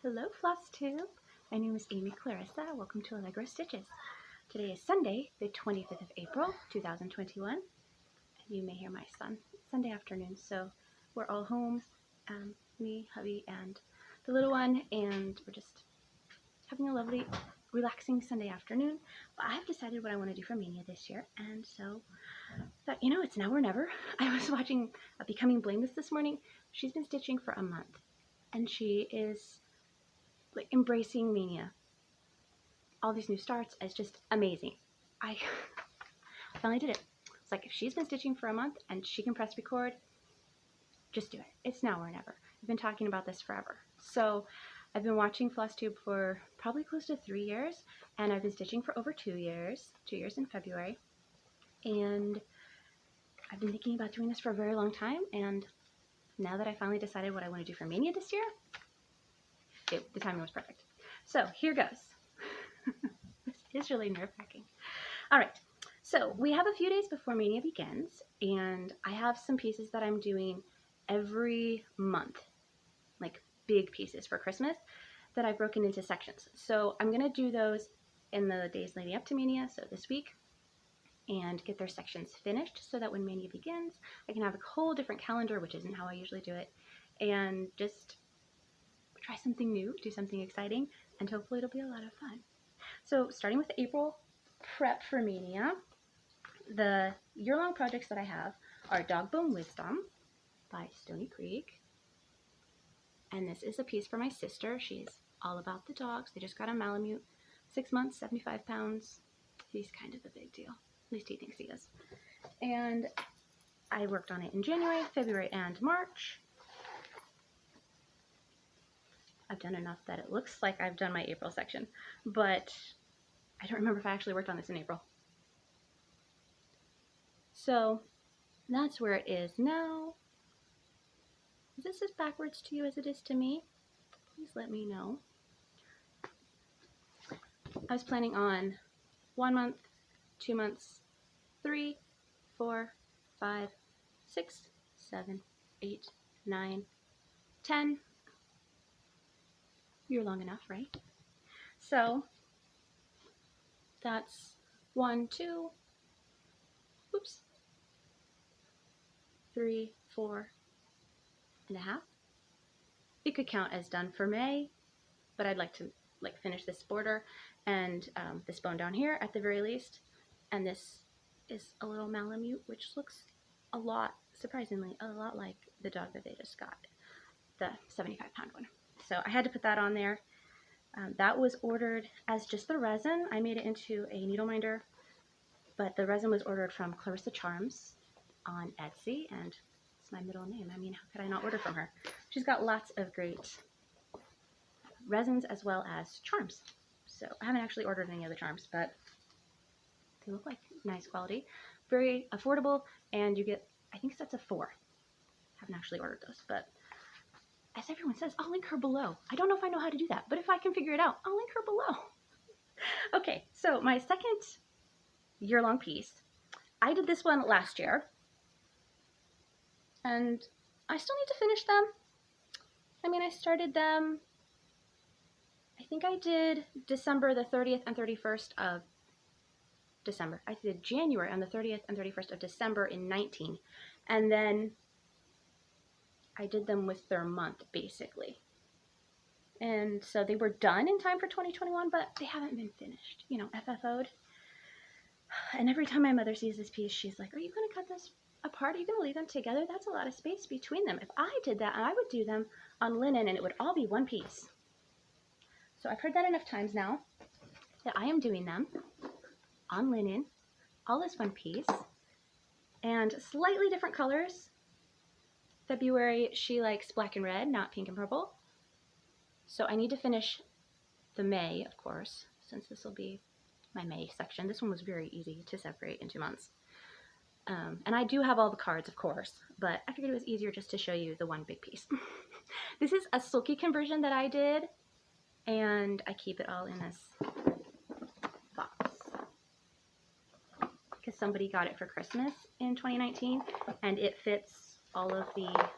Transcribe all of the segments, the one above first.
Hello Flosstube, my name is Amy Clarissa. Welcome to Allegro Stitches. Today is Sunday, the 25th of April, 2021. And you may hear my son. It's Sunday afternoon, so we're all home, me, hubby, and the little one, and we're just having a lovely, relaxing Sunday afternoon. But I've decided what I want to do for Maynia this year, and so I thought, you know, it's now or never. I was watching Becoming Blameless this morning. She's been stitching for a month, and she is like embracing Maynia. All these new starts is just amazing. I finally did it. It's like if she's been stitching for a month and she can press record, just do it. It's now or never. I've been talking about this forever. So I've been watching Flosstube for probably close to 3 years, and I've been stitching for over 2 years, 2 years in February. And I've been thinking about doing this for a very long time, and now that I finally decided what I want to do for Maynia this year, the timing was perfect. So here goes. This is really nerve-wracking. All right, so we have a few days before Maynia begins, and I have some pieces that I'm doing every month, like big pieces for Christmas that I've broken into sections. So I'm gonna do those in the days leading up to Maynia, so this week, and get their sections finished so that when Maynia begins, I can have a whole different calendar, which isn't how I usually do it, and just try something new, do something exciting, and hopefully it'll be a lot of fun. So starting with April prep for Maynia, the year-long projects that I have are Dog Bone Wisdom by Stony Creek, and this is a piece for my sister. She's all about the dogs. They just got a Malamute, 6 months, 75 pounds. He's kind of a big deal. At least he thinks he is. And I worked on it in January, February, and March. I've done enough that it looks like I've done my April section, but I don't remember if I actually worked on this in April. So that's where it is now. Is this as backwards to you as it is to me? Please let me know. I was planning on 1 month, 2 months, 3, 4, 5, 6, 7, 8, 9, 10. You're long enough, right? So that's 1, 2, oops, 3, 4 and a half. It could count as done for May, but I'd like to finish this border and this bone down here at the very least. And this is a little Malamute, which looks a lot, surprisingly, a lot like the dog that they just got, the 75-pound one. So I had to put that on there. That was ordered as just the resin. I made it into a needle minder, but the resin was ordered from Clarissa Charms on Etsy, and it's my middle name. I mean, how could I not order from her? She's got lots of great resins as well as charms. So I haven't actually ordered any other charms, but they look like nice quality, very affordable, and you get, I think, sets of 4. Haven't actually ordered those, but as everyone says, I'll link her below. I don't know if I know how to do that, but if I can figure it out, I'll link her below. Okay, so my second year-long piece, I did this one last year, and I still need to finish them. I mean, I started them, I think I did December the 30th and 31st of December. I did January on the 30th and 31st of December in 19, and then I did them with their month, basically. And so they were done in time for 2021, but they haven't been finished, you know, FFO'd. And every time my mother sees this piece, she's like, are you going to cut this apart? Are you going to leave them together? That's a lot of space between them. If I did that, I would do them on linen, and it would all be one piece. So I've heard that enough times now that I am doing them on linen, all as one piece, and slightly different colors. February, she likes black and red, not pink and purple. So I need to finish the May, of course, since this will be my May section. This one was very easy to separate in 2 months. And I do have all the cards, of course, but I figured it was easier just to show you the one big piece. This is a sulky conversion that I did, and I keep it all in this box because somebody got it for Christmas in 2019, and it fits all of the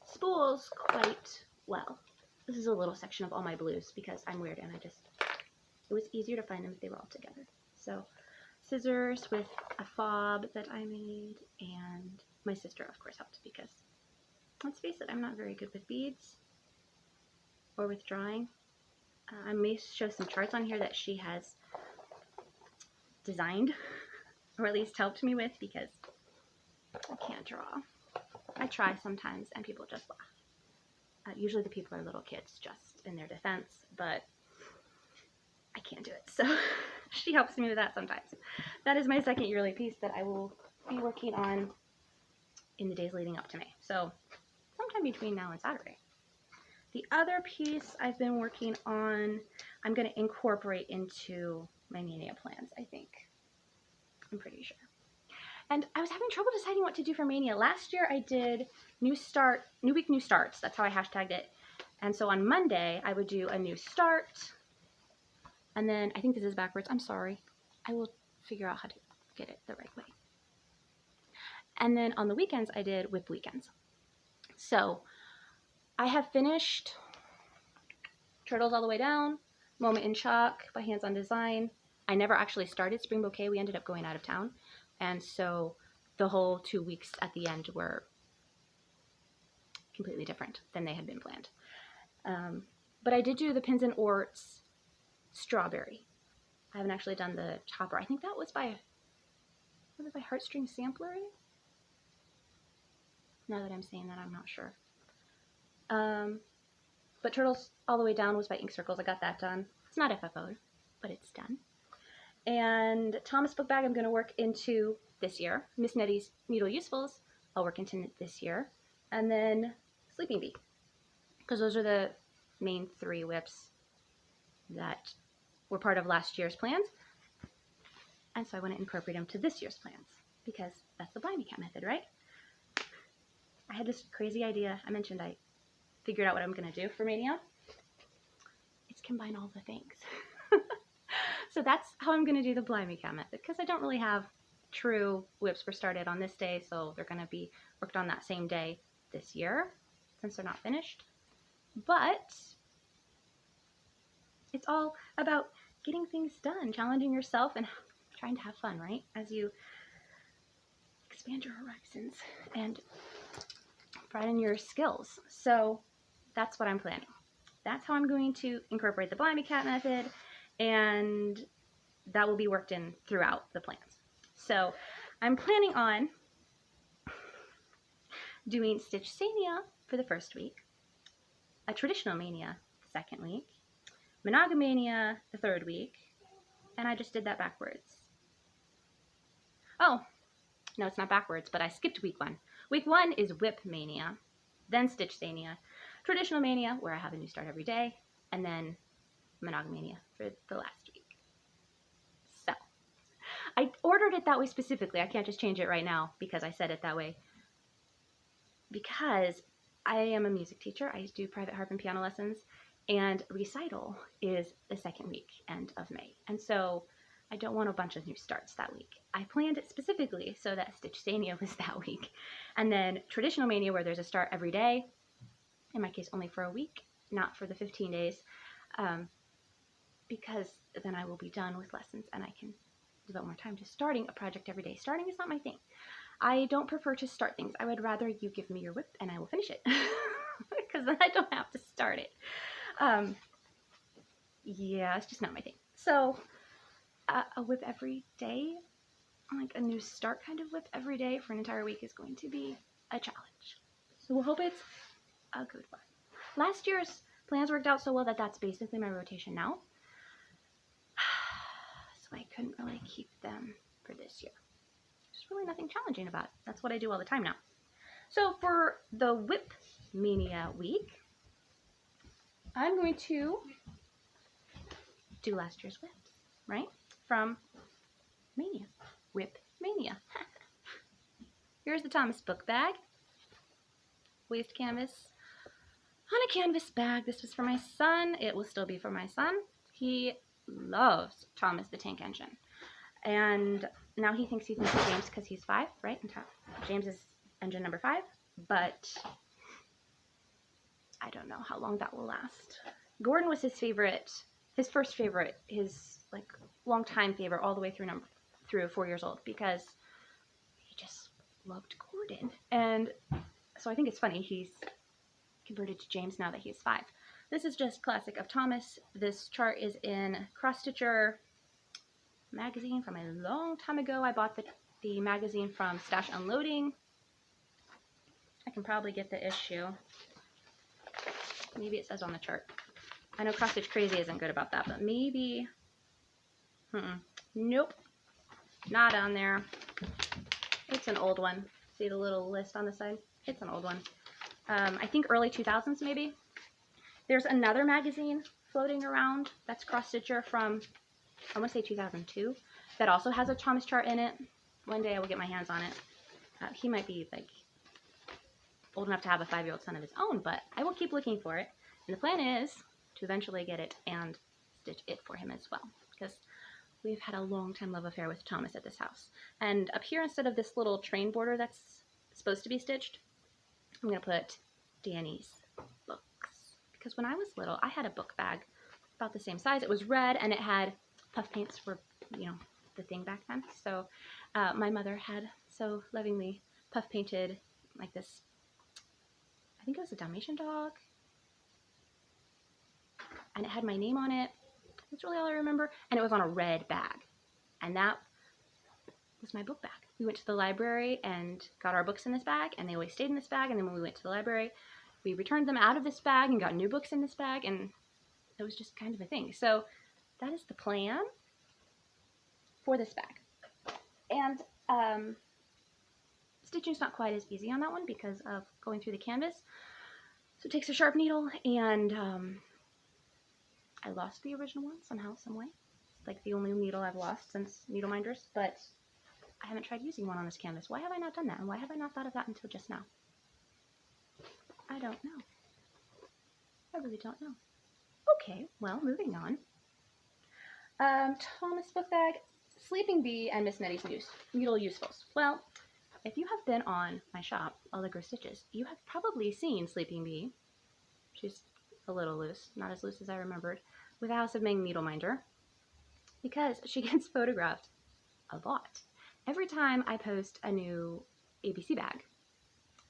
spools quite well. This is a little section of all my blues because I'm weird and it was easier to find them if they were all together. So scissors with a fob that I made, and my sister of course helped because, let's face it, I'm not very good with beads or with drawing. I may show some charts on here that she has designed, or at least helped me with, because I can't draw. I try sometimes and people just laugh. Usually the people are little kids, just in their defense, but I can't do it. So she helps me with that sometimes. That is my second yearly piece that I will be working on in the days leading up to May. So sometime between now and Saturday. The other piece I've been working on, I'm going to incorporate into my Maynia plans, I think. I'm pretty sure. And I was having trouble deciding what to do for Maynia. Last year I did new week, new starts. That's how I hashtagged it. And so on Monday I would do a new start. And then, I think this is backwards. I'm sorry. I will figure out how to get it the right way. And then on the weekends I did whip weekends. So I have finished Turtles All the Way Down, Moment in Chalk by Hands on Design. I never actually started Spring Bouquet. We ended up going out of town. And so the whole 2 weeks at the end were completely different than they had been planned. But I did do the Pins and Orts Strawberry. I haven't actually done the topper. I think that was by Heartstring Samplery? Now that I'm saying that, I'm not sure. But Turtles All the Way Down was by Ink Circles. I got that done. It's not FFO'd, but it's done. And Thomas Book Bag I'm going to work into this year. Miss Nettie's Needle Usefuls I'll work into this year. And then Sleeping Bee, because those are the main 3 whips that were part of last year's plans. And so I want to incorporate them to this year's plans because that's the Blimey Cat method, right? I had this crazy idea. I mentioned I figured out what I'm going to do for Maynia. It's combine all the things. So that's how I'm going to do the Blimey Cat method, because I don't really have true whips were started on this day, so they're going to be worked on that same day this year since they're not finished. But it's all about getting things done, challenging yourself, and trying to have fun, right? As you expand your horizons and broaden your skills. So that's what I'm planning. That's how I'm going to incorporate the Blimey Cat method, and that will be worked in throughout the plans. So I'm planning on doing StitchSania for the first week, a traditional Maynia the second week, MadebyMichelleMcGraw the third week, and I just did that backwards. Oh, no, it's not backwards, but I skipped week 1. Week 1 is wipmaynia, then StitchSania, traditional Maynia, where I have a new start every day, and then MadebyMichelleMcGraw for the last week. So I ordered it that way specifically. I can't just change it right now because I said it that way. Because I am a music teacher. I do private harp and piano lessons, and recital is the second week end of May. And so I don't want a bunch of new starts that week. I planned it specifically so that StitchSania was that week. And then traditional Maynia, where there's a start every day, in my case only for a week, not for the 15 days, because then I will be done with lessons and I can devote more time to starting a project every day. Starting is not my thing. I don't prefer to start things. I would rather you give me your whip and I will finish it because then I don't have to start it. Yeah, it's just not my thing. So a whip every day, like a new start kind of whip every day for an entire week, is going to be a challenge. So we'll hope it's a good one. Last year's plans worked out so well that that's basically my rotation now. So I couldn't really keep them for this year. There's really nothing challenging about it. That's what I do all the time now. So for the Whip Mania week, I'm going to do last year's whips, right? From Maynia. Whip Maynia. Here's the Thomas book bag. Waste canvas on a canvas bag. This was for my son. It will still be for my son. He loves Thomas the Tank Engine. And now he thinks he can see James because he's 5, right? And James is engine number 5. But I don't know how long that will last. Gordon was his favorite, his first favorite, his like long time favorite all the way through 4 years old, because he just loved Gordon. And so I think it's funny he's converted to James now that he's 5. This is just classic of Thomas. This chart is in Cross Stitcher magazine from a long time ago. I bought the magazine from Stash Unloading. I can probably get the issue. Maybe it says on the chart. I know Cross Stitch Crazy isn't good about that, but maybe. Nope. Not on there. It's an old one. See the little list on the side? It's an old one. I think early 2000s maybe. There's another magazine floating around that's Cross Stitcher from, I want to say 2002, that also has a Thomas chart in it. One day I will get my hands on it. He might be like old enough to have a 5-year-old son of his own, but I will keep looking for it. And the plan is to eventually get it and stitch it for him as well, because we've had a long time love affair with Thomas at this house. And up here, instead of this little train border that's supposed to be stitched, I'm going to put Danny's books. Because when I was little, I had a book bag about the same size. It was red, and it had puff paints were, you know, the thing back then. So my mother had so lovingly puff painted like this, I think it was a Dalmatian dog, and it had my name on it. That's really all I remember. And it was on a red bag, and that was my book bag. We went to the library and got our books in this bag, and they always stayed in this bag. And then when we went to the library, we returned them out of this bag and got new books in this bag, and it was just kind of a thing. So that is the plan for this bag. And stitching's not quite as easy on that one because of going through the canvas. So it takes a sharp needle, and I lost the original one somehow, some way. It's like the only needle I've lost since Needle Minders, but I haven't tried using one on this canvas. Why have I not done that? And why have I not thought of that until just now? I don't know. I really don't know. Okay, well, moving on. Thomas book bag, Sleeping Bee, and Miss Nettie's Needle Usefuls. Well, if you have been on my shop, Allegro Stitches, you have probably seen Sleeping Bee. She's a little loose, not as loose as I remembered, with House of Ming Needle Minder, because she gets photographed a lot. Every time I post a new ABC bag,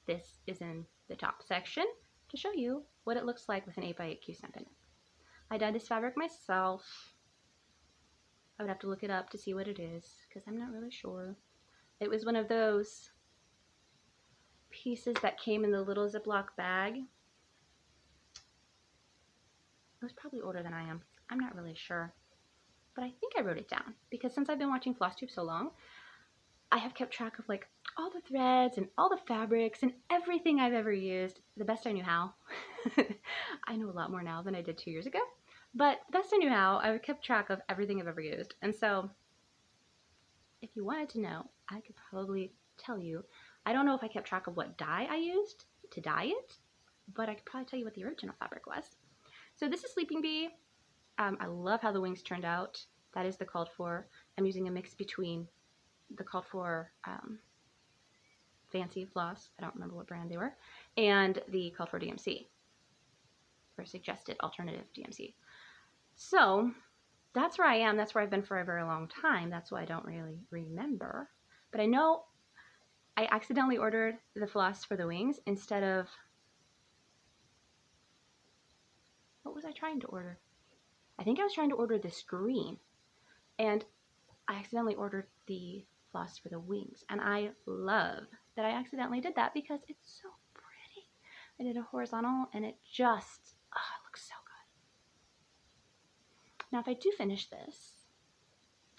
this is in the top section to show you what it looks like with an 8x8 Q-snap in it. I dyed this fabric myself. I would have to look it up to see what it is, because I'm not really sure. It was one of those pieces that came in the little Ziploc bag. It was probably older than I am. I'm not really sure. But I think I wrote it down, because since I've been watching Flosstube so long, I have kept track of like all the threads and all the fabrics and everything I've ever used, the best I knew how. I know a lot more now than I did 2 years ago, but best I knew how, I kept track of everything I've ever used. And so if you wanted to know, I could probably tell you. I don't know if I kept track of what dye I used to dye it, but I could probably tell you what the original fabric was. So this is Sleeping Bee. I love how the wings turned out. That is the called for. I'm using a mix between the called for Fancy Floss, I don't remember what brand they were, and the called for DMC, or suggested alternative DMC. So that's where I am. That's where I've been for a very long time. That's why I don't really remember. But I know I accidentally ordered the floss for the wings instead of, what was I trying to order? I think I was trying to order this green, and I accidentally ordered the floss for the wings, and I love that I accidentally did that because it's so pretty. I did a horizontal, and it just, oh, it looks so good. Now if I do finish this,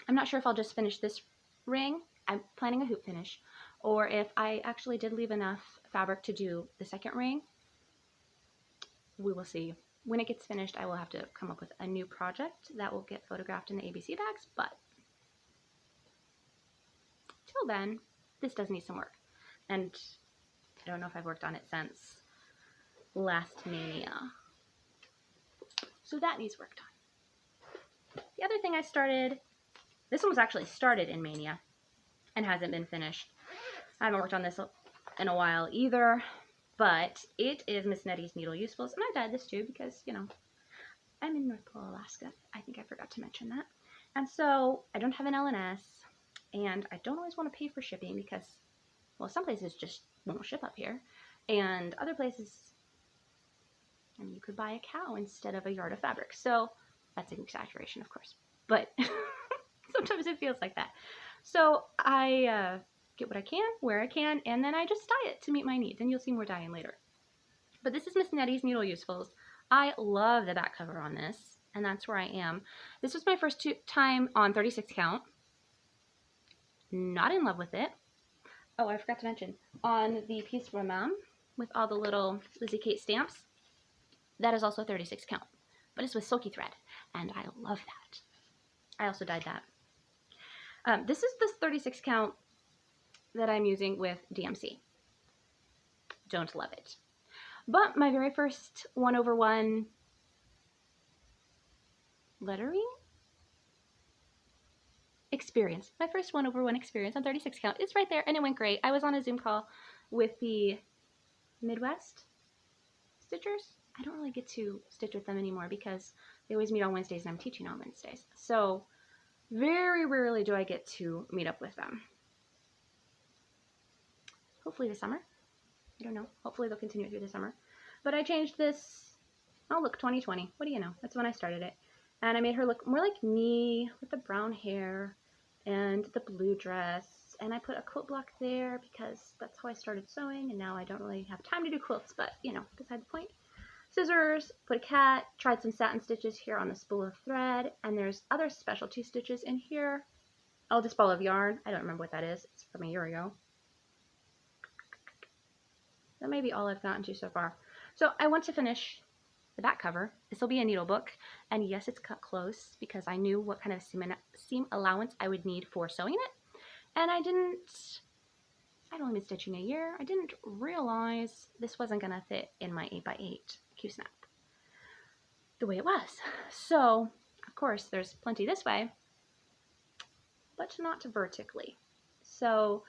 I'm not sure if I'll just finish this ring. I'm planning a hoop finish, or if I actually did leave enough fabric to do the second ring. We will see. When it gets finished, I will have to come up with a new project that will get photographed in the ABC bags, but till then, this does need some work. And I don't know if I've worked on it since last Maynia. So that needs work done. The other thing I started, this one was actually started in Maynia and hasn't been finished. I haven't worked on this in a while either. But it is Miss Nettie's Needle Usefuls, and I dyed this too because, you know, I'm in North Pole, Alaska. I think I forgot to mention that. And so I don't have an LNS, and I don't always want to pay for shipping because, well, some places just won't ship up here, and other places, I mean, you could buy a cow instead of a yard of fabric. So that's an exaggeration, of course, but sometimes it feels like that. So I get what I can, where I can, and then I just dye it to meet my needs, and you'll see more dyeing later. But this is Miss Nettie's Needle Usefuls. I love the back cover on this, and that's where I am. This was my first time on 36 count. Not in love with it. Oh, I forgot to mention, on the piece from Mom, with all the little Lizzie Kate stamps, that is also 36 count, but it's with silky thread, and I love that. I also dyed that. This is the 36 count that I'm using with DMC. Don't love it. But my very first 1/1 lettering experience, my first 1/1 experience on 36 count is right there, and it went great. I was on a Zoom call with the Midwest Stitchers. I don't really get to stitch with them anymore because they always meet on Wednesdays and I'm teaching on Wednesdays. So very rarely do I get to meet up with them. Hopefully this summer. I don't know. Hopefully they'll continue it through the summer. But I changed this, oh look, 2020. What do you know? That's when I started it. And I made her look more like me with the brown hair and the blue dress. And I put a quilt block there because that's how I started sewing. And now I don't really have time to do quilts, but you know, beside the point. Scissors, put a cat, tried some satin stitches here on the spool of thread. And there's other specialty stitches in here. Oh, this ball of yarn. I don't remember what that is. It's from a year ago. That may be all I've gotten to so far. So I want to finish the back cover. This will be a needle book, and yes, it's cut close because I knew what kind of seam allowance I would need for sewing it, and I'd only been stitching a year. I didn't realize this wasn't going to fit in my 8x8 Q-snap the way it was. So, of course, there's plenty this way, but not vertically. So,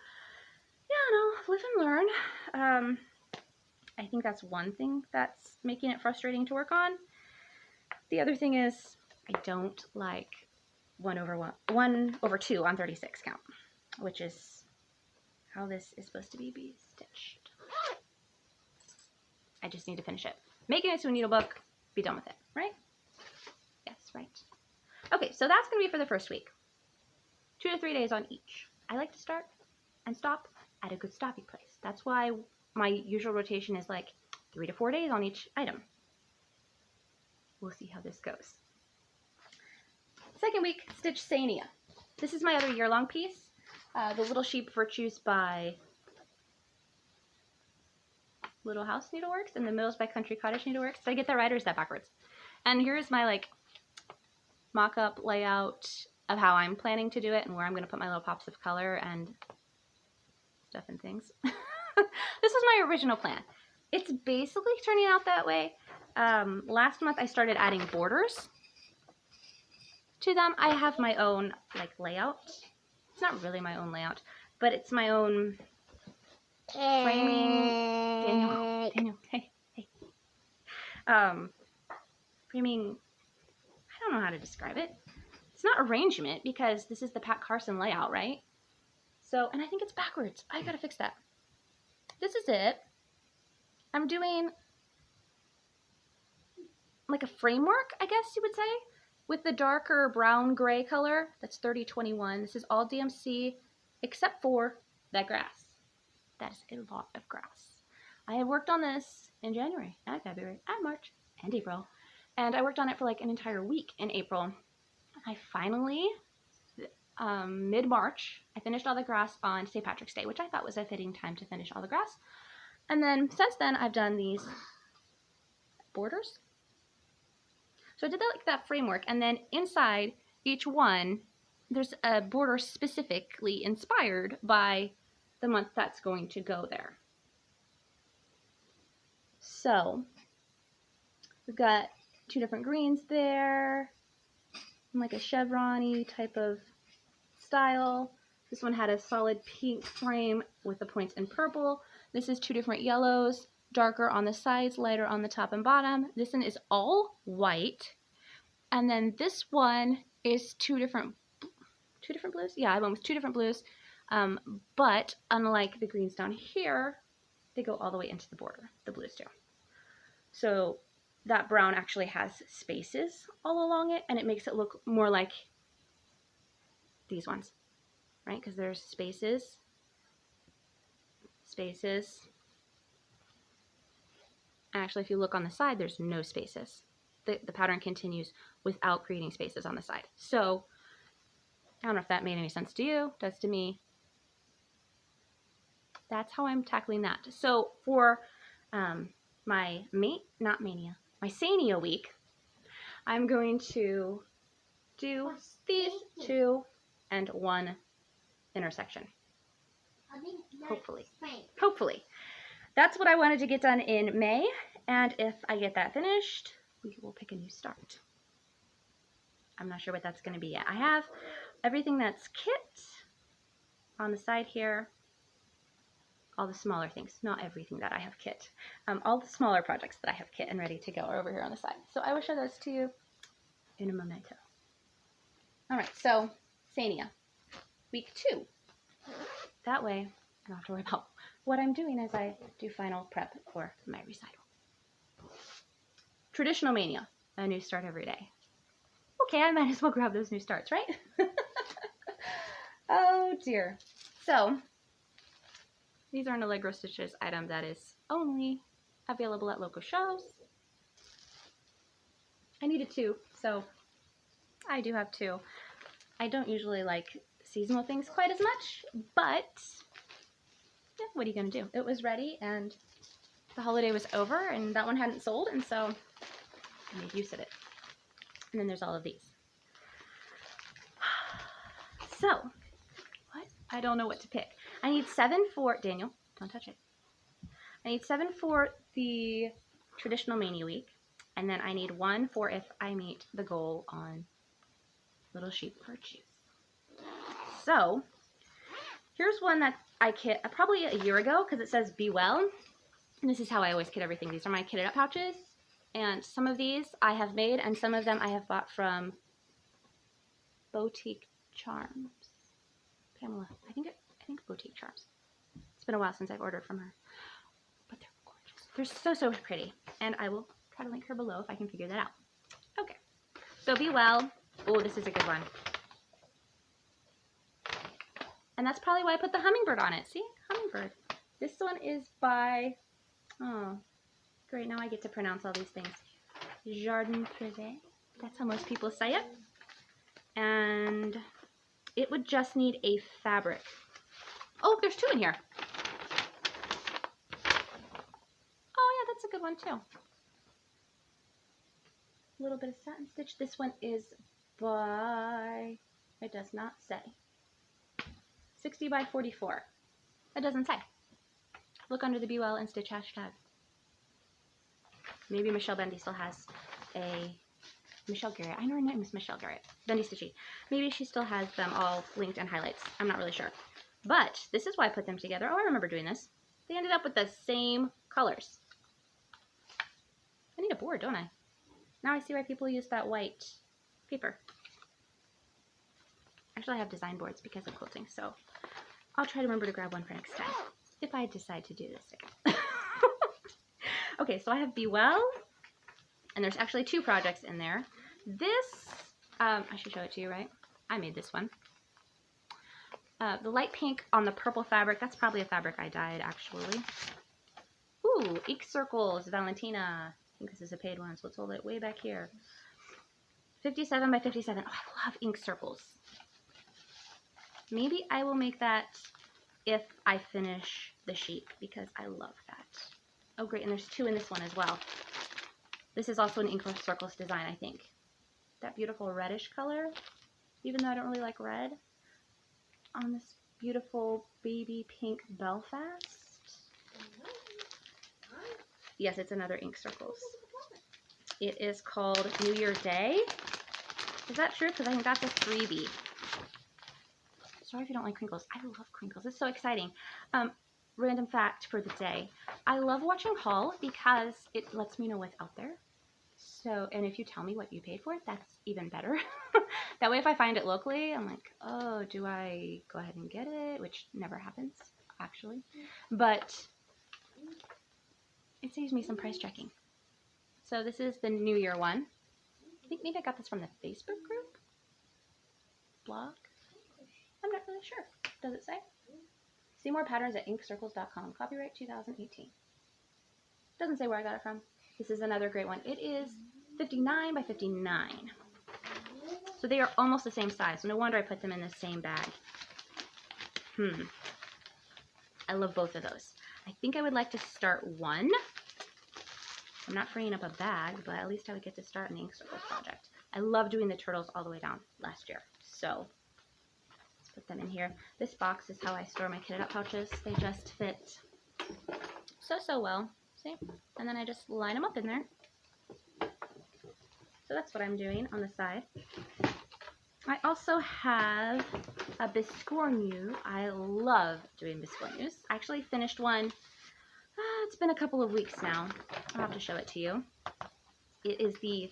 yeah, no, live and learn. I think that's one thing that's making it frustrating to work on. The other thing is I don't like 1/2 on 36 count, which is how this is supposed to be stitched. I just need to finish it. Make it into a needle book, be done with it, right? Yes, right. Okay, so that's going to be for the first week. 2 to 3 days on each. I like to start and stop at a good stopping place. That's why my usual rotation is like 3 to 4 days on each item. We'll see how this goes. Second week, StitchSania. This is my other year-long piece, the Little Sheep Virtues by Little House Needleworks and the Mills by Country Cottage Needleworks. Did I get that right or is that backwards? And here's my like mock-up layout of how I'm planning to do it and where I'm going to put my little pops of color and stuff and things. This is my original plan. It's basically turning out that way. Last month I started adding borders to them. I have my own like layout. It's not really my own layout, but it's my own framing. Daniel, hey. Framing, I don't know how to describe it. It's not arrangement because this is the Pat Carson layout, right? So, and I think it's backwards. I gotta fix that. This is it. I'm doing like a framework, I guess you would say, with the darker brown gray color. That's 3021. This is all DMC except for that grass. That is a lot of grass. I had worked on this in January and February and March and April, and I worked on it for like an entire week in April. I finally, mid-March, I finished all the grass on St. Patrick's Day, which I thought was a fitting time to finish all the grass. And then since then, I've done these borders. So I did that like that framework, and then inside each one, there's a border specifically inspired by the month that's going to go there. So we've got 2 different greens there, like a chevron-y type of style. This one had a solid pink frame with the points in purple. This is 2 different yellows. darker on the sides, lighter on the top and bottom. This one is all white. And then this one is two different blues? Yeah, I went with two different blues. But unlike the greens down here, they go all the way into the border, the blues do. So that brown actually has spaces all along it, and it makes it look more like these ones, right? Because there's spaces, spaces. Actually, if you look on the side, there's no spaces. The pattern continues without creating spaces on the side. So I don't know if that made any sense to you. It does to me. That's how I'm tackling that. So for my StitchSania week, I'm going to do these two and one intersection. Hopefully. That's what I wanted to get done in May, and if I get that finished, we will pick a new start. I'm not sure what that's going to be yet. I have everything that's kit on the side here, all the smaller things, not everything that I have kit. All the smaller projects that I have kit and ready to go are over here on the side. So I will show those to you in a momento. All right, so Sania, week 2. That way I don't have to worry about what I'm doing as I do final prep for my recital. Traditional Mania, a new start every day. Okay, I might as well grab those new starts, right? Oh dear. So these are an Allegro Stitches item that is only available at local shows. I needed 2, so I do have 2. I don't usually like seasonal things quite as much, but yeah, what are you going to do? It was ready, and the holiday was over, and that one hadn't sold, and so I made use of it. And then there's all of these. So, what? I don't know what to pick. I need 7 for, Daniel, don't touch it. I need 7 for the traditional Mania week, and then I need 1 for if I meet the goal on Little Sheep Virtues. So, here's one that I kit probably a year ago because it says Be Well. And this is how I always kit everything. These are my kitted up pouches. And some of these I have made, and some of them I have bought from Boutique Charms. Pamela, I think Boutique Charms. It's been a while since I've ordered from her. But they're gorgeous. They're so pretty. And I will try to link her below if I can figure that out. Okay. So Be Well. Oh, this is a good one. And that's probably why I put the hummingbird on it. See? Hummingbird. This one is by, oh, great. Now I get to pronounce all these things. Jardin Privé. That's how most people say it. And it would just need a fabric. Oh, there's 2 in here. Oh, yeah, that's a good one, too. A little bit of satin stitch. This one is by, it does not say. 60 by 44. It doesn't say. Look under the Be Well and Stitch hashtag. Maybe Michelle Bendy still has a Michelle Garrett. I know her name is Michelle Garrett. Bendy Stitchy. Maybe she still has them all linked and highlights. I'm not really sure. But this is why I put them together. Oh, I remember doing this. They ended up with the same colors. I need a board, don't I? Now I see why people use that white paper. Actually, I have design boards because of quilting, so I'll try to remember to grab one for next time, if I decide to do this again. Okay, so I have Be Well, and there's actually 2 projects in there. This, I should show it to you, right? I made this one. The light pink on the purple fabric, that's probably a fabric I dyed, actually. Ooh, Ink Circles, Valentina. I think this is a paid one, so let's hold it way back here. 57 by 57. Oh, I love ink circles. Maybe I will make that if I finish the sheep, because I love that. Oh, great, and there's 2 in this one as well. This is also an ink circles design, I think. That beautiful reddish color, even though I don't really like red, on this beautiful baby pink Belfast. Yes, it's another ink circles. It is called New Year Day. Is that true? Because I think that's a freebie. Sorry if you don't like crinkles. I love crinkles. It's so exciting. random fact for the day. I love watching haul because it lets me know what's out there. So, and if you tell me what you paid for it, that's even better. That way if I find it locally, I'm like, oh, do I go ahead and get it? Which never happens, actually. But it saves me some price checking. So this is the New Year one. I think maybe I got this from the Facebook group? Blog? I'm not really sure. Does it say? See more patterns at inkcircles.com. Copyright 2018. Doesn't say where I got it from. This is another great one. It is 59 by 59. So they are almost the same size. No wonder I put them in the same bag. I love both of those. I think I would like to start one. I'm not freeing up a bag, but at least I would get to start an ink circles project. I love doing the turtles all the way down last year. So let's put them in here. This box is how I store my kitted up pouches. They just fit so well. See? And then I just line them up in there. So that's what I'm doing on the side. I also have a Biscornu. I love doing Biscornus. I actually finished one. It's been a couple of weeks now. I'll have to show it to you. It is the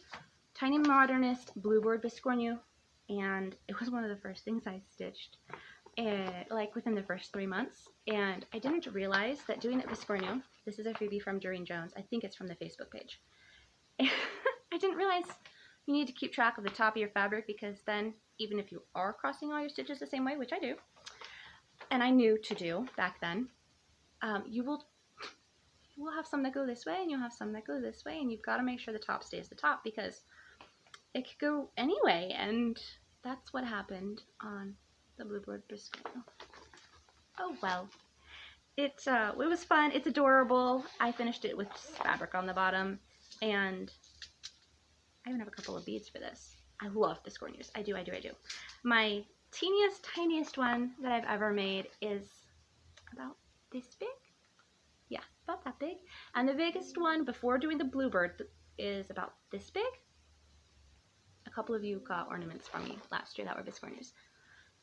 Tiny Modernist Bluebird Biscornu, and it was one of the first things I stitched, like within the first 3 months. And I didn't realize that doing it Biscornu, this is a freebie from Durene Jones. I think it's from the Facebook page. I didn't realize you need to keep track of the top of your fabric, because then even if you are crossing all your stitches the same way, which I do, and I knew to do back then, you will have some that go this way and you'll have some that go this way, and you've got to make sure the top stays the top, because it could go anyway, and that's what happened on the Bluebird Biscornu. Oh well. It was fun. It's adorable. I finished it with fabric on the bottom, and I even have a couple of beads for this. I love Biscornus. I do. My teeniest, tiniest one that I've ever made is about this big. Yeah, about that big. And the biggest one before doing the Bluebird is about this big. A couple of you got ornaments from me last year that were Biscornus,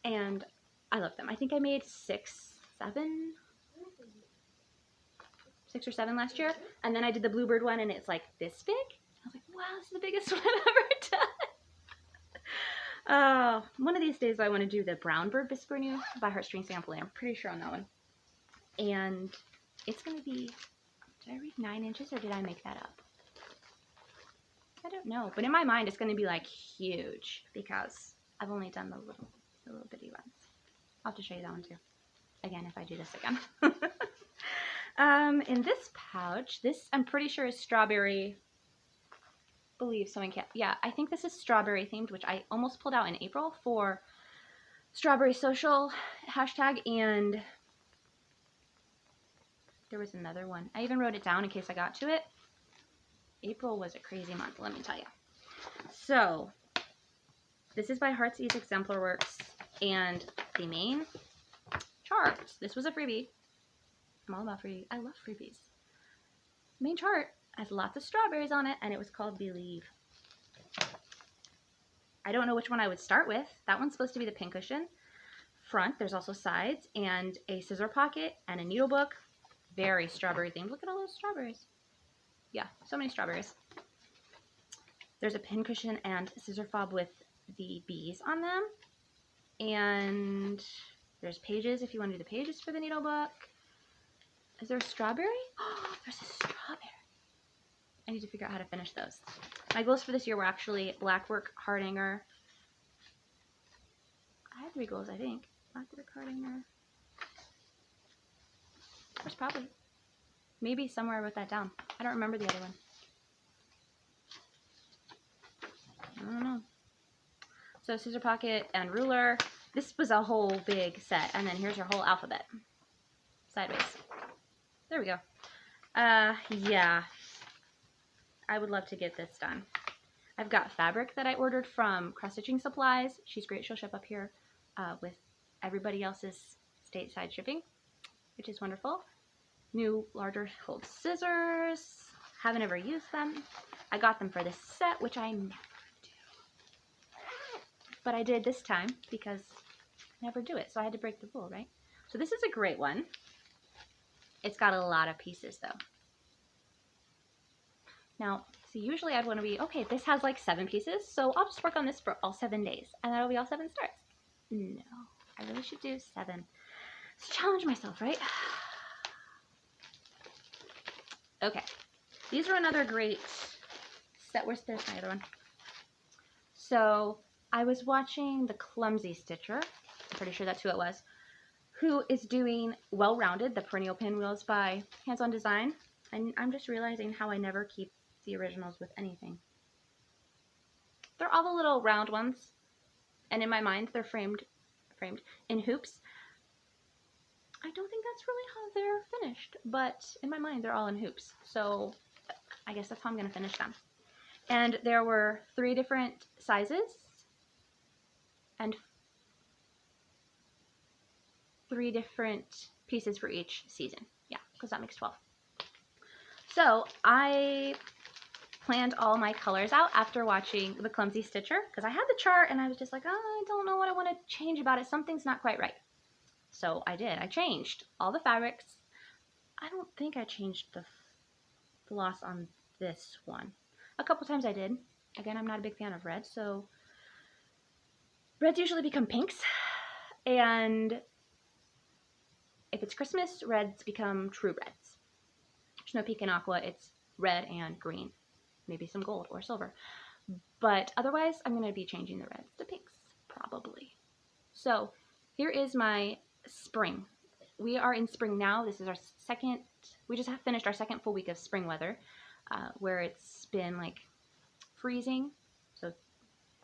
and I love them. I think I made 6 or 7 last year, and then I did the Bluebird one, and it's like this big. I was like, wow, this is the biggest one I've ever done. One of these days I want to do the Brown Bird Biscornu by Heartstring Sampling. I'm pretty sure on that one. And it's going to be, did I read 9 inches or did I make that up? I don't know. But in my mind it's going to be like huge, because I've only done the little bitty ones. I'll have to show you that one too. Again, if I do this again. In this pouch, this I'm pretty sure is strawberry. Believe someone can't. Yeah, I think this is strawberry themed, which I almost pulled out in April for Strawberry Social hashtag, and there was another one. I even wrote it down in case I got to it. April was a crazy month, let me tell you. So this is by Heart's Ease Exemplar Works, and the main chart. This was a freebie. I'm all about freebies. I love freebies. Main chart has lots of strawberries on it, and it was called Believe. I don't know which one I would start with. That one's supposed to be the pincushion front. There's also sides and a scissor pocket and a needle book. Very strawberry themed. Look at all those strawberries. Yeah, so many strawberries. There's a pincushion and scissor fob with the bees on them. And there's pages if you want to do the pages for the needle book. Is there a strawberry? Oh, there's a strawberry. I need to figure out how to finish those. My goals for this year were actually blackwork, hardhanger. I had 3 goals, I think. Blackwork, hardhanger. There's probably. Maybe somewhere I wrote that down. I don't remember the other one. I don't know. So scissor pocket and ruler. This was a whole big set. And then here's your whole alphabet. Sideways. There we go. Yeah. I would love to get this done. I've got fabric that I ordered from Cross Stitching Supplies. She's great. She'll ship up here with everybody else's stateside shipping, which is wonderful. New, larger hold scissors. Haven't ever used them. I got them for this set, which I never do. But I did this time because I never do it, so I had to break the rule, right? So this is a great one. It's got a lot of pieces though. Now, so usually I'd want to be, okay, this has like 7 pieces, so I'll just work on this for all 7 days, and that'll be all 7 starts. No, I really should do 7. Let's challenge myself, right? Okay, these are another great set. There's my other one. So I was watching the Clumsy Stitcher, I'm pretty sure that's who it was, who is doing Well-Rounded, the perennial pinwheels by Hands-On Design. And I'm just realizing how I never keep the originals with anything. They're all the little round ones, and in my mind they're framed in hoops. I don't think that's really how they're finished, but in my mind they're all in hoops. So I guess that's how I'm going to finish them. And there were 3 different sizes and 3 different pieces for each season. Yeah, because that makes 12. So I planned all my colors out after watching the Clumsy Stitcher, because I had the chart and I was just like, oh, I don't know what I want to change about it. Something's not quite right. So I did. I changed all the fabrics. I don't think I changed the floss on this one. A couple times I did. Again, I'm not a big fan of red, so reds usually become pinks. And if it's Christmas, reds become true reds. There's no pink and aqua. It's red and green. Maybe some gold or silver. But otherwise, I'm going to be changing the reds to pinks, probably. So here is my spring. We are in spring now. This is our second, we just have finished our second full week of spring weather, where it's been like freezing, so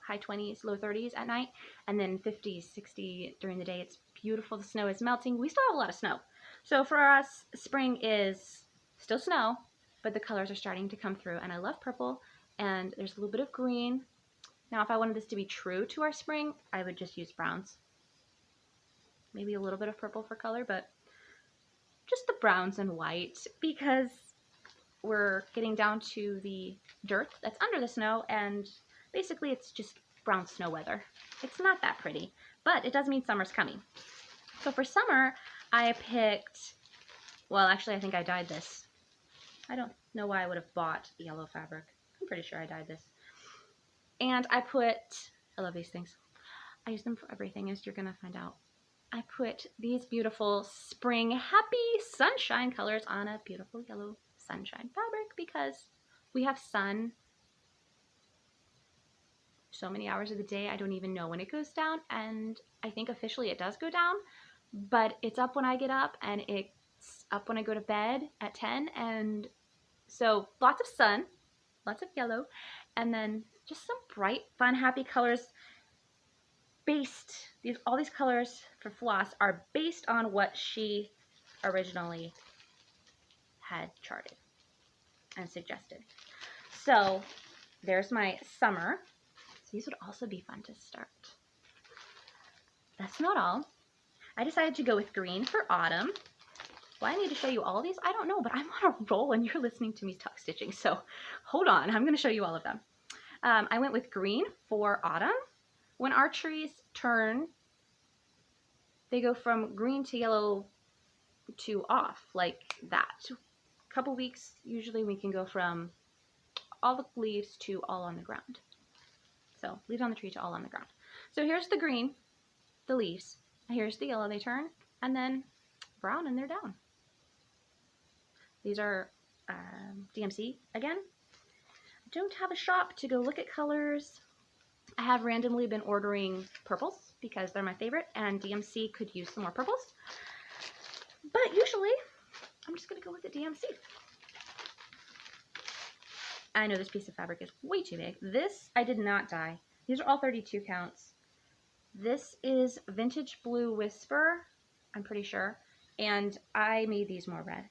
high 20s, low 30s at night, and then 50s, 60 during the day. It's beautiful. The snow is melting. We still have a lot of snow. So for us, spring is still snow, but the colors are starting to come through, and I love purple, and there's a little bit of green. Now, if I wanted this to be true to our spring, I would just use browns. Maybe a little bit of purple for color, but just the browns and white, because we're getting down to the dirt that's under the snow, and basically it's just brown snow weather. It's not that pretty, but it does mean summer's coming. So for summer, I picked, well, actually I think I dyed this. I don't know why I would have bought yellow fabric. I'm pretty sure I dyed this. And I put, I love these things. I use them for everything, as you're going to find out. I put these beautiful spring happy sunshine colors on a beautiful yellow sunshine fabric, because we have sun so many hours of the day. I don't even know when it goes down, and I think officially it does go down, but it's up when I get up, and it's up when I go to bed at 10, and so lots of sun, lots of yellow, and then just some bright, fun, happy colors. All these colors for floss are based on what she originally had charted and suggested. So there's my summer. So these would also be fun to start. That's not all. I decided to go with green for autumn. Why I need to show you all of these, I don't know, but I'm on a roll and you're listening to me talk stitching. So hold on, I'm going to show you all of them. I went with green for autumn. When our trees turn, they go from green to yellow to off, like that. A couple weeks, usually we can go from all the leaves to all on the ground. So leaves on the tree to all on the ground. So here's the green, the leaves. Here's the yellow, they turn, and then brown, and they're down. These are DMC again. I don't have a shop to go look at colors. I have randomly been ordering purples because they're my favorite, and DMC could use some more purples. But usually, I'm just going to go with the DMC. I know this piece of fabric is way too big. This, I did not dye. These are all 32 counts. This is Vintage Blue Whisper, I'm pretty sure, and I made these more red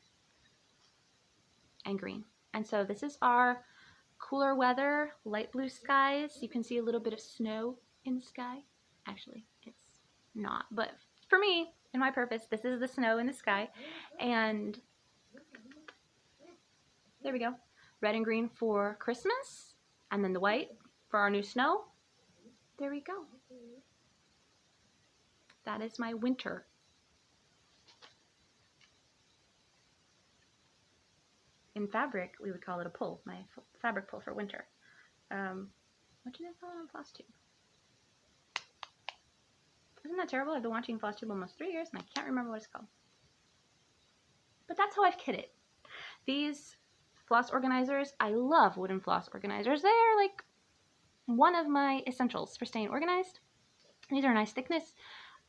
and green. And so this is our cooler weather, light blue skies. You can see a little bit of snow in the sky. Actually, it's not, but for me, in my purpose, this is the snow in the sky. And there we go. Red and green for Christmas, and then the white for our new snow. There we go. That is my winter. in fabric, we would call it a pull, my fabric pull for winter. What do they call it on Flosstube? Isn't that terrible? I've been watching Flosstube almost 3 years and I can't remember what it's called. But that's how I've kit it. These floss organizers, I love wooden floss organizers. They are like one of my essentials for staying organized. These are a nice thickness.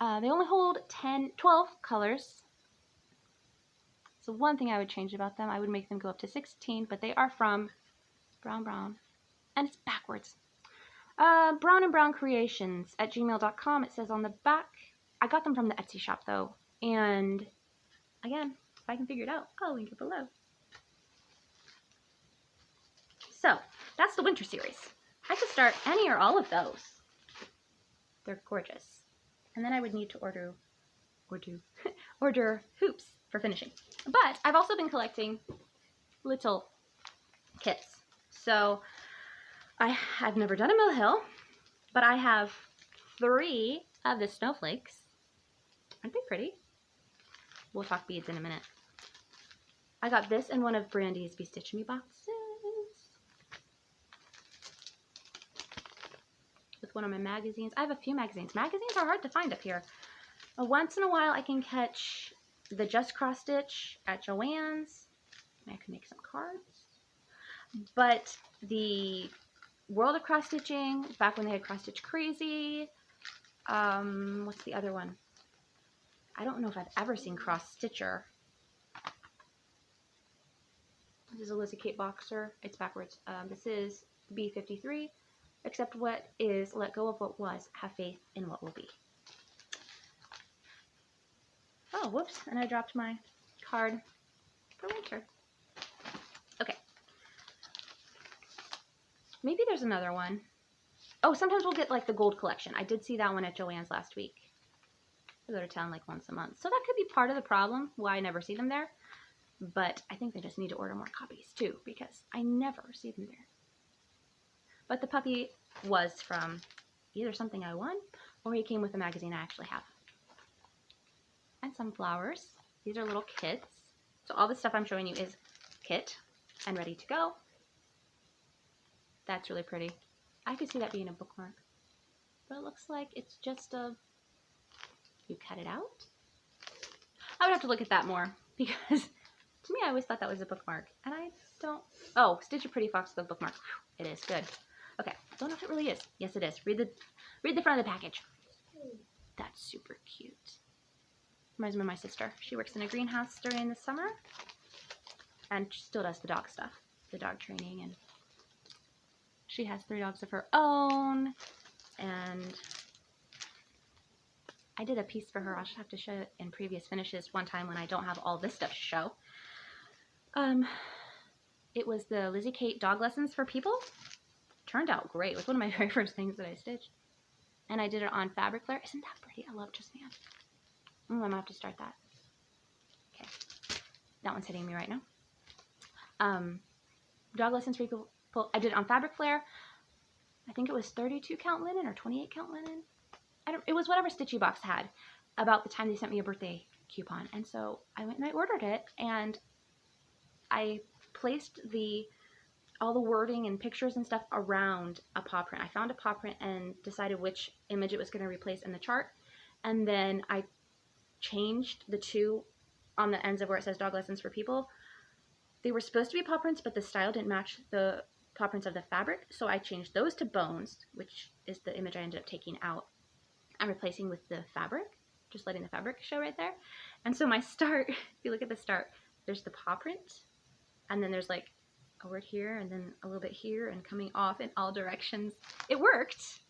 They only hold 12 colors. So one thing I would change about them, I would make them go up to 16, but they are from Brown, and it's backwards. brownandbrown.creations@gmail.com. It says on the back. I got them from the Etsy shop though, and again, if I can figure it out, I'll link it below. So that's the winter series. I could start any or all of those. They're gorgeous. And then I would need to order hoops for finishing. But I've also been collecting little kits. So I've never done a mill hill, but I have 3 of the snowflakes. Aren't they pretty? We'll talk beads in a minute. I got this in one of Brandy's Be Stitch Me boxes with one of my magazines. I have a few magazines. Magazines are hard to find up here. Once in a while I can catch the Just Cross Stitch at Joanns. I can make some cards. But the World of Cross Stitching, back when they had Cross Stitch Crazy. What's the other one? I don't know if I've ever seen Cross Stitcher. This is a Lizzie Kate boxer. It's backwards. This is B53. Accept what is, let go of what was, have faith in what will be. Oh, whoops. And I dropped my card for winter. Okay. Maybe there's another one. Oh, sometimes we'll get like the gold collection. I did see that one at Joann's last week. I go to town like once a month. So that could be part of the problem why I never see them there. But I think they just need to order more copies too, because I never see them there. But the puppy was from either something I won or he came with a magazine I actually have. And some flowers. These are little kits. So all this stuff I'm showing you is kit and ready to go. That's really pretty. I could see that being a bookmark. But it looks like it's just a... You cut it out? I would have to look at that more because to me I always thought that was a bookmark. And I don't... Oh, Stitch a Pretty Fox with a bookmark. It is. Good. Okay. Don't know if it really is. Yes, it is. Read the front of the package. That's super cute. Reminds me of my sister. She works in a greenhouse during the summer and she still does the dog stuff, the dog training, and she has 3 dogs of her own. And I did a piece for her. I'll just have to show it in previous finishes one time when I don't have all this stuff to show. It was the Lizzie Kate Dog Lessons for People. Turned out great. It was one of my very first things that I stitched. And I did it on Fabric Flare. Isn't that pretty? I love StitchSania. I'm going to have to start that. Okay. That one's hitting me right now. Dog Lessons for People. I did it on Fabric Flare. I think it was 32 count linen or 28 count linen. It was whatever Stitchy box had about the time they sent me a birthday coupon. And so I went and I ordered it and I placed all the wording and pictures and stuff around a paw print. I found a paw print and decided which image it was going to replace in the chart. And then I changed the 2 on the ends of where it says Dog Lessons for People. They were supposed to be paw prints, but the style didn't match the paw prints of the fabric. So I changed those to bones, which is the image I ended up taking out. I'm replacing with the fabric, just letting the fabric show right there. And so my start, if you look at the start, there's the paw print, and then there's like a word here, and then a little bit here, and coming off in all directions. It worked.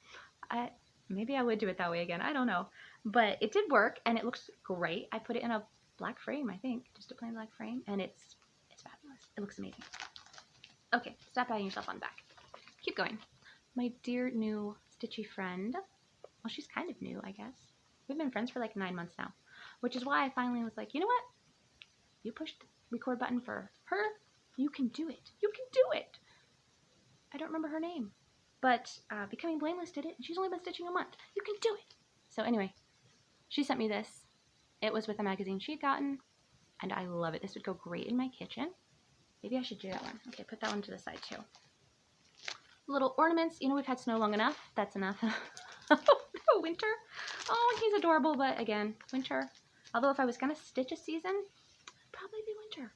Maybe I would do it that way again. I don't know. But it did work, and it looks great. I put it in a black frame, I think. Just a plain black frame, and it's fabulous. It looks amazing. Okay, stop patting yourself on the back. Keep going. My dear new Stitchy friend. Well, she's kind of new, I guess. We've been friends for like 9 months now, which is why I finally was like, you know what? You pushed the record button for her. You can do it. You can do it. I don't remember her name, but Becoming Blameless did it, and she's only been stitching a month. You can do it. So anyway, she sent me this. It was with a magazine she'd gotten, and I love it. This would go great in my kitchen. Maybe I should do that one. Okay, put that one to the side too. Little ornaments. You know, we've had snow long enough. That's enough. Oh, winter. Oh, he's adorable, but again, winter. Although if I was going to stitch a season, it'd probably be winter.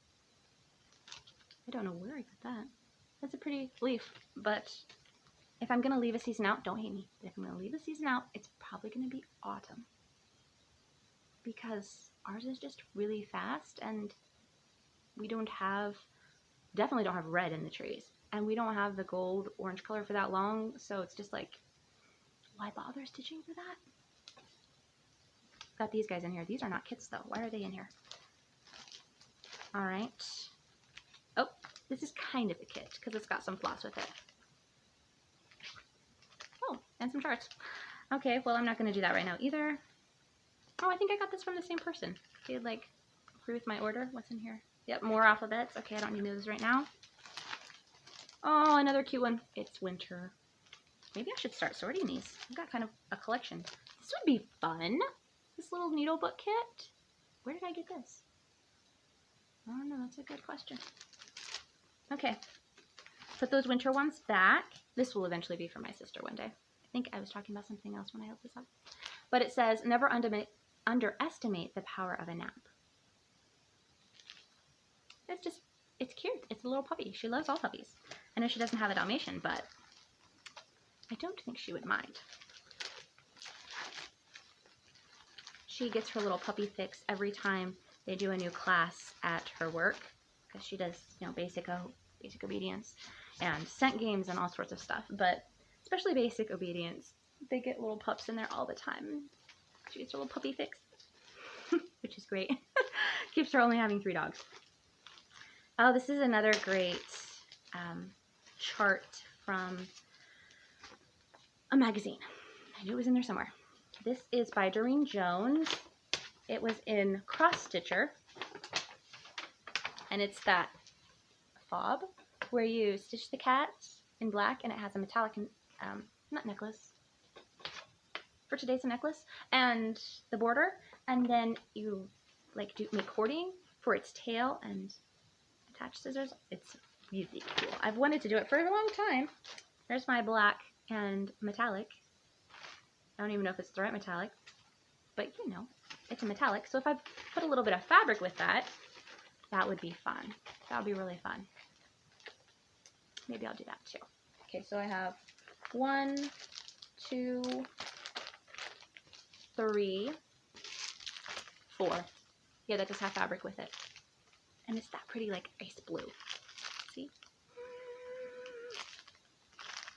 I don't know where I got that. That's a pretty leaf, but if I'm going to leave a season out, don't hate me, but if I'm going to leave a season out, it's probably going to be autumn. Because ours is just really fast, and we don't have, definitely don't have red in the trees. And we don't have the gold orange color for that long, so it's just like, why bother stitching for that? Got these guys in here. These are not kits though. Why are they in here? Alright. Oh, this is kind of a kit because it's got some floss with it. Oh, and some charts. Okay, well I'm not going to do that right now either. Oh, I think I got this from the same person. They'd like agree with my order. What's in here? Yep, more alphabets. Okay, I don't need those right now. Oh, another cute one. It's winter. Maybe I should start sorting these. I've got kind of a collection. This would be fun. This little needle book kit. Where did I get this? I don't know. That's a good question. Okay. Put those winter ones back. This will eventually be for my sister one day. I think I was talking about something else when I held this up. But it says, never underestimate the power of a nap. It's just, it's cute. It's a little puppy. She loves all puppies. I know she doesn't have a Dalmatian, but I don't think she would mind. She gets her little puppy fix every time they do a new class at her work, because she does, you know, basic obedience and scent games and all sorts of stuff, but especially basic obedience. They get little pups in there all the time. She gets her little puppy fix, which is great. Keeps her only having 3 dogs. Oh, this is another great chart from a magazine. I knew it was in there somewhere. This is by Durene Jones. It was in Cross Stitcher. And it's that fob where you stitch the cat in black and it has a metallic, not necklace. For today's a necklace. And the border. And then you like make cording for its tail and attach scissors. It's really cool. I've wanted to do it for a long time. There's my black and metallic. I don't even know if it's the right metallic, but you know, it's a metallic. So if I put a little bit of fabric with that, that would be fun. That would be really fun. Maybe I'll do that too. Okay, so I have 1, 2, 3, 4. Yeah, that does have fabric with it. And it's that pretty like ice blue. See?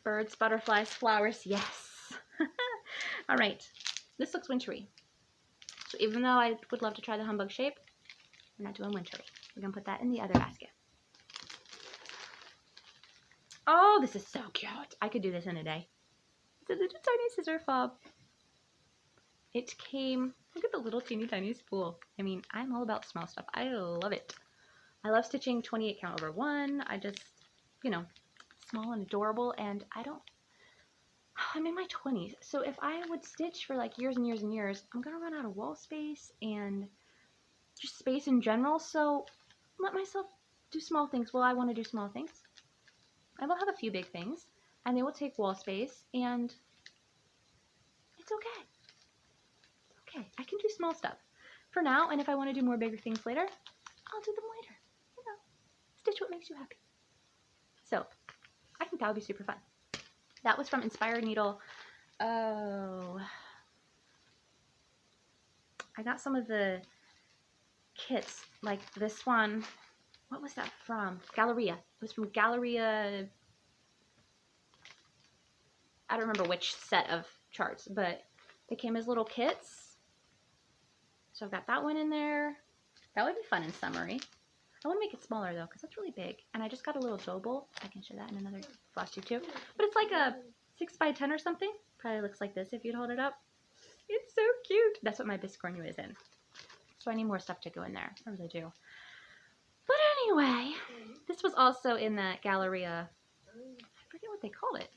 Birds, butterflies, flowers, yes. All right, this looks wintry. So even though I would love to try the humbug shape, we're not doing wintry. We're gonna put that in the other basket. Oh, this is so cute. I could do this in a day. It's a little tiny scissor fob. It came, look at the little teeny tiny spool. I mean, I'm all about small stuff. I love it. I love stitching 28 count over 1. I just, you know, small and adorable, and I'm in my 20s, so if I would stitch for like years and years and years, I'm gonna run out of wall space and just space in general, so let myself do small things. Well, I want to do small things. I will have a few big things, and they will take wall space, and it's okay. It's okay. I can do small stuff for now, and if I want to do more bigger things later, I'll do them later. You know, stitch what makes you happy. So, I think that would be super fun. That was from Inspired Needle. Oh, I got some of the kits, like this one. What was that from? Galleria. It was from Galleria. I don't remember which set of charts, but they came as little kits. So I've got that one in there. That would be fun in summary. I want to make it smaller though, because that's really big. And I just got a little dough bowl. I can show that in another Flosstube too. But it's like a 6 by 10 or something. Probably looks like this if you'd hold it up. It's so cute. That's what my Biscornu is in. So I need more stuff to go in there. I really do. But anyway, this was also in that Galleria. I forget what they called it.